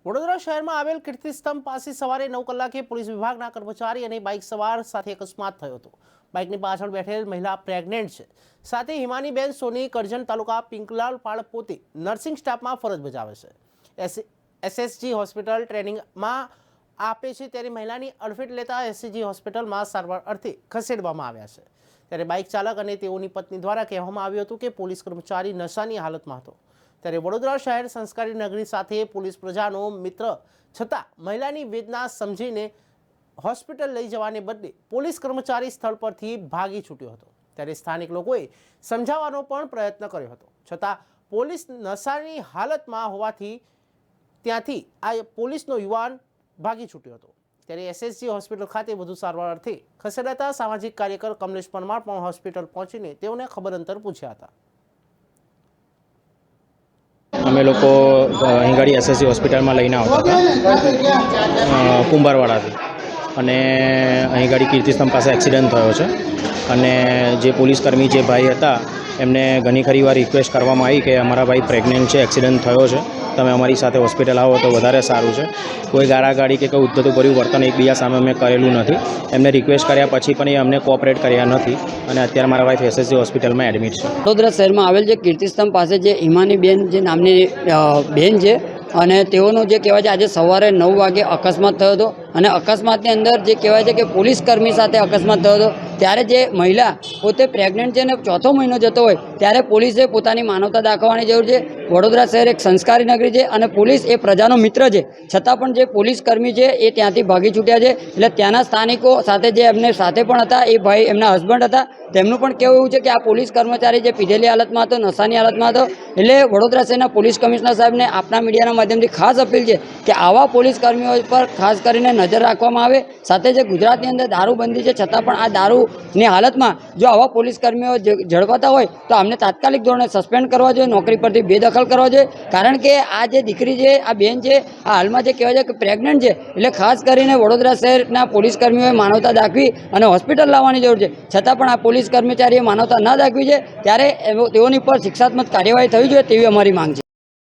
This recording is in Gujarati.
વડોદરા શહેરમાં આવેલ કીર્તિસ્તંભ પાસે સવારે 9 કલાકે પોલીસ વિભાગના કર્મચારી અને બાઇક સવાર સાથે અકસ્માત થયો હતો। બાઇકની પાછળ બેઠેલ મહિલા પ્રેગ્નેન્ટ છે। સાથે હિમાનીબેન સોની કરજણ તાલુકા પિંકલાલપાડ પોતે નર્સિંગ સ્ટાફમાં ફરજ બજાવે છે। એસએસજી હોસ્પિટલ ટ્રેનિંગમાં આપે છે ત્યારે મહિલાની અડફેટ લેતા એસએસજી હોસ્પિટલમાં સારવાર અર્થે ખસેડવામાં આવ્યા છે। ત્યારે બાઇક ચાલક અને તેઓની પત્ની દ્વારા કહેવામાં આવ્યું હતું કે પોલીસ કર્મચારી નશાની હાલતમાં હતો। ત્યારે વડોદરા શહેર સંસ્કારી નગરી સાથે પોલીસ પ્રજાનો મિત્ર છતાં મહિલાની વેદના સમજીને હોસ્પિટલ લઈ જવાને બદલે પોલીસ કર્મચારી સ્થળ પરથી ભાગી છૂટ્યો હતો। ત્યારે સ્થાનિક લોકોએ સમજાવવાનો પણ પ્રયત્ન કર્યો હતો, છતાં પોલીસ નશાની હાલતમાં હોવાથી ત્યાંથી આ પોલીસનો યુવાન ભાગી છૂટ્યો હતો। ત્યારે એસએસજી હોસ્પિટલ ખાતે વધુ સારવાર અર્થે ખસેડાતા સામાજિક કાર્યકર કમલેશ પરમાર પણ હોસ્પિટલ પહોંચીને તેઓને ખબર અંતર પૂછ્યા હતા। અમે લોકો અહીં ગાડી એસએસસી હોસ્પિટલમાં લઈને આવતા હતા કુંભારવાડાથી, અને અહીં ગાડી કીર્તિસ્તંભ પાસે એક્સિડન્ટ થયો છે। અને જે પોલીસકર્મી જે ભાઈ હતા એમને ઘણી ખરી વાર રિક્વેસ્ટ કરવામાં આવી કે અમારા ભાઈ પ્રેગ્નન્ટ છે, એક્સિડન્ટ થયો છે, તમે અમારી સાથે હોસ્પિટલ આવો તો વધારે સારું છે। કોઈ ગાળાગાળી કે કોઈ ઉદ્ધતભર્યું વર્તન એકબીજા સામે અમે કરેલું નથી। એમને રિક્વેસ્ટ કર્યા પછી પણ એ અમને કોઓપરેટ કર્યા નથી, અને અત્યારે મારા વાઈફ એસએસસી હોસ્પિટલમાં એડમિટ છે। વડોદરા શહેરમાં આવેલ જે કીર્તિસ્તંભ પાસે જે હિમાનીબેન જે નામની બેન છે, અને તેઓનો જે કહેવાય છે આજે સવારે 9 વાગે અકસ્માત થયો હતો, અને અકસ્માતની અંદર જે કહેવાય છે કે પોલીસ કર્મી સાથે અકસ્માત થયો હતો। ત્યારે જે મહિલા પોતે પ્રેગ્નન્ટ છે અને 4થો મહિનો જતો હોય ત્યારે પોલીસે પોતાની માનવતા દાખવવાની જરૂર છે। વડોદરા શહેર એક સંસ્કારી નગરી છે અને પોલીસ એ પ્રજાનો મિત્ર છે, છતાં પણ જે પોલીસ કર્મી છે એ ત્યાંથી ભાગી છૂટ્યા છે। એટલે ત્યાંના સ્થાનિકો સાથે જે એમને સાથે પણ હતા એ ભાઈ એમના હસબન્ડ હતા, તેમનું પણ કહેવું એવું છે કે આ પોલીસ કર્મચારી જે પીધેલી હાલતમાં હતો, નશાની હાલતમાં હતો। એટલે વડોદરા શહેરના પોલીસ કમિશનર સાહેબને આપના મીડિયાના માધ્યમથી ખાસ અપીલ છે કે આવા પોલીસ કર્મીઓ પર ખાસ કરીને નજર રાખવામાં આવે। સાથે જે ગુજરાતની અંદર દારૂબંધી છે, છતાં પણ આ દારૂની હાલતમાં જો આવા પોલીસ કર્મીઓ ઝડપાતા હોય તો આમને તાત્કાલિક ધોરણે સસ્પેન્ડ કરવા જોઈએ, નોકરી પરથી બેદખલ કરવા જોઈએ। કારણ કે આ જે દીકરી છે, આ બેન છે, આ હાલમાં જે કહેવાય છે કે પ્રેગ્નન્ટ છે, એટલે ખાસ કરીને વડોદરા શહેરના પોલીસ કર્મીઓએ માનવતા દાખવી અને હોસ્પિટલ લાવવાની જરૂર છે। છતાં પણ આ પોલીસ કર્મચારીએ માનવતા ના દાખવી છે, ત્યારે તેઓની પર શિક્ષાત્મક કાર્યવાહી થવી જોઈએ તેવી અમારી માંગ છે।